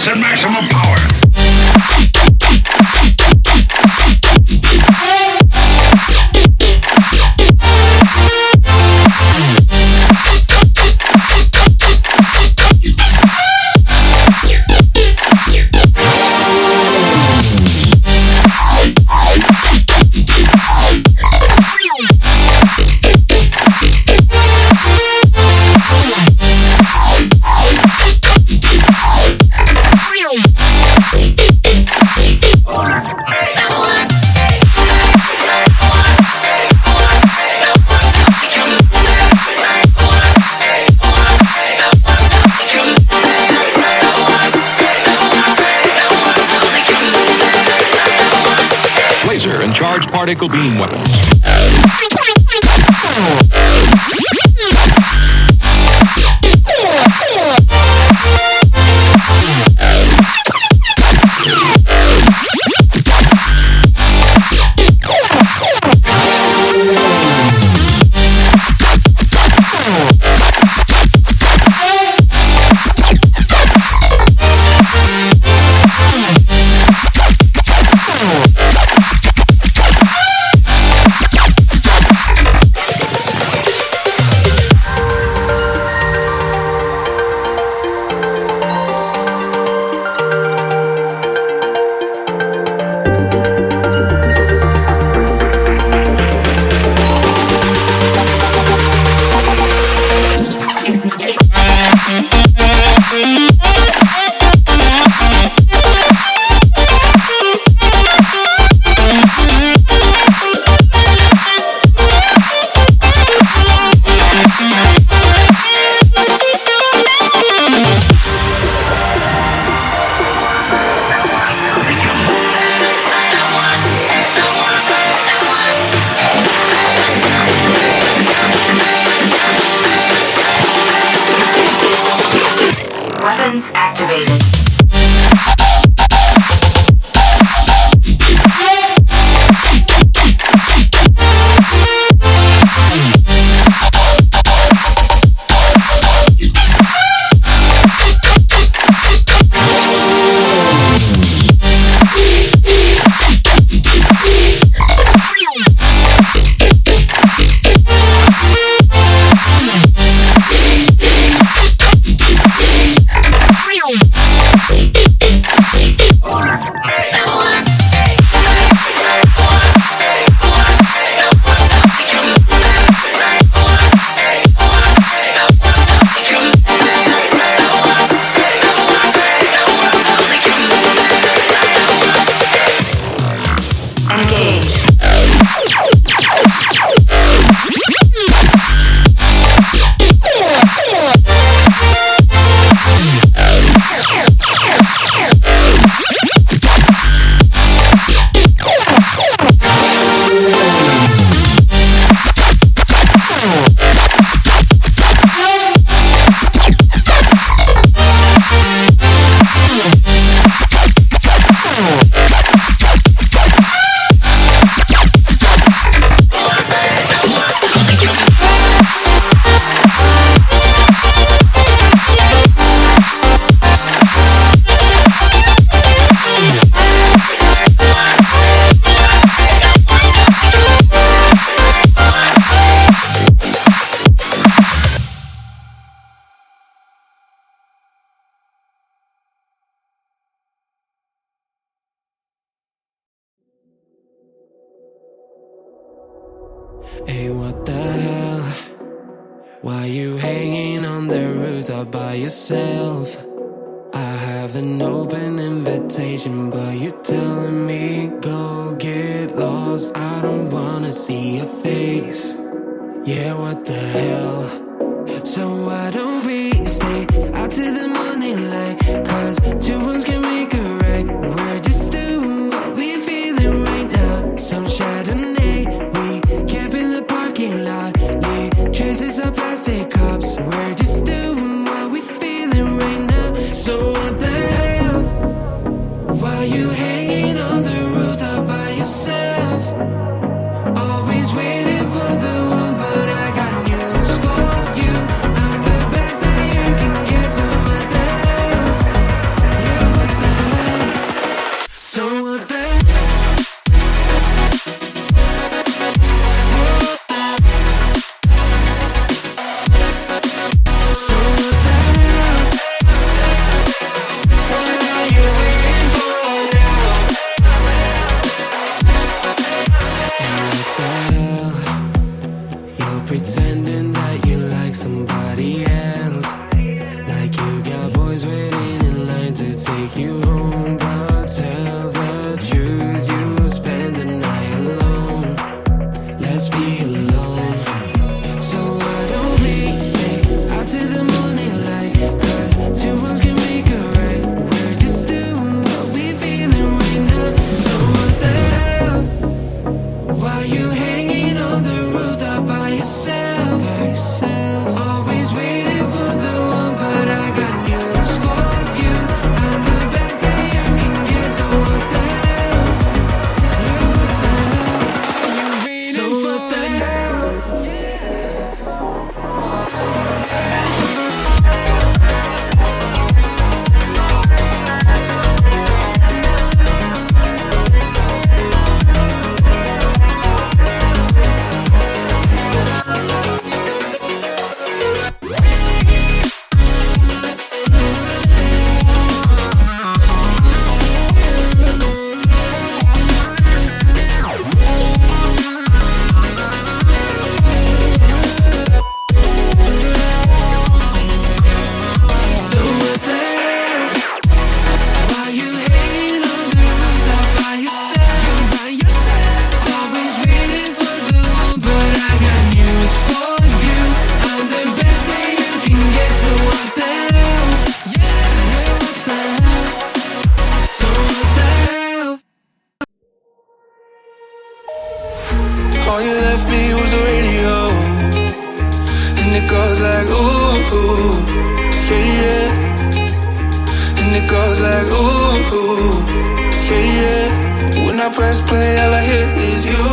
At maximum power. Particle beam weapons. Weapons activated. Hey, what the hell? Why you hanging on the rooftop by yourself? I have an open invitation, but you're telling me go get lost. I don't wanna see your face. Yeah, what the hell? So why don't we stay out till the morning light? take you home, but tell the truth, you'll spend the night alone. Let's be alone. So why don't we stay out to the morning light? 'Cause two wrongs can make a right. We're just doing what we feeling right now. So what the hell? Why you hanging on the rooftop by yourself? Always waiting for the one, but I got news for you. I'm the best that you can get. So what the hell? What the hell are you waiting so for? What the hell? So what the hell? Why you hanging on the rooftop by yourself? Always waiting for the one, but I got news for you. I'm the best that you can get. So what the hell? What the hell? So what the hell? All you left me was the radio, and it goes like ooh, ooh, yeah, yeah. And it goes like ooh, ooh, yeah, yeah. When I press play, all I hear is you.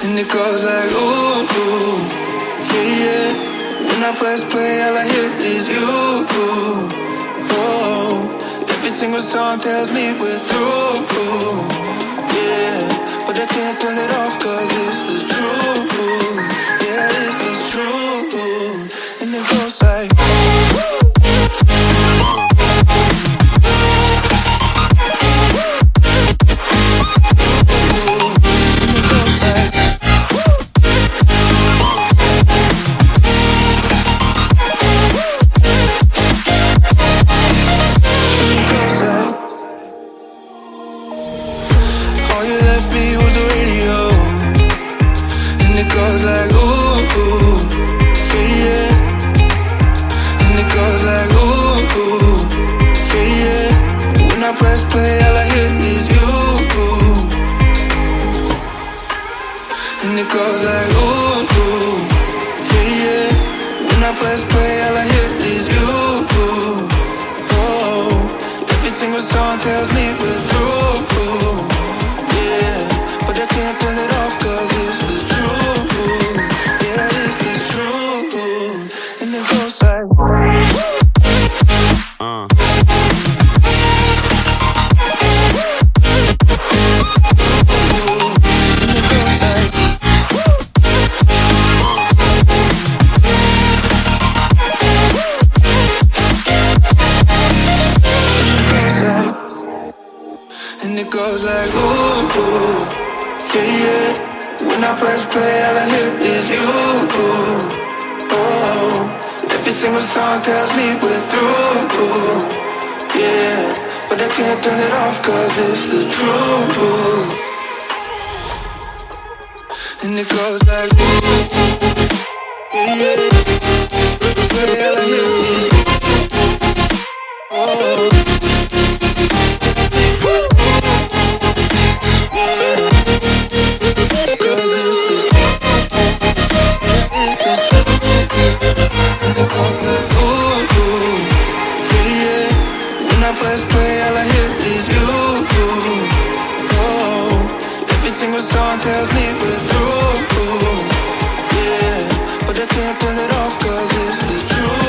And it goes like ooh, ooh, yeah, yeah. When I press play, all I hear is you. Oh, every single song tells me we're through. Yeah, but I can't turn it off 'cause it's the truth. Yeah, it's the truth. And it goes like all you left me was the radio, and it goes like ooh, ooh, yeah, yeah. And it goes like ooh, ooh, yeah, yeah. When I press play, all I hear is you. And it goes like ooh, ooh, yeah, yeah. When I press play, all I hear is you. Oh, every single song tells me we're through. Yeah, but I can't turn it off 'cause it's the truth. Yeah, it's the truth. And it goes like and it goes like ooh, ooh, yeah, yeah. When I press play, all I hear is you. Oh, every single song tells me we're through. Yeah, but I can't turn it off 'cause it's the truth. And it goes like ooh, yeah, yeah. All I hear is you. Oh. Press play, all I hear is you. Oh, every single song tells me we're through. Yeah, but I can't turn it off 'cause it's the truth.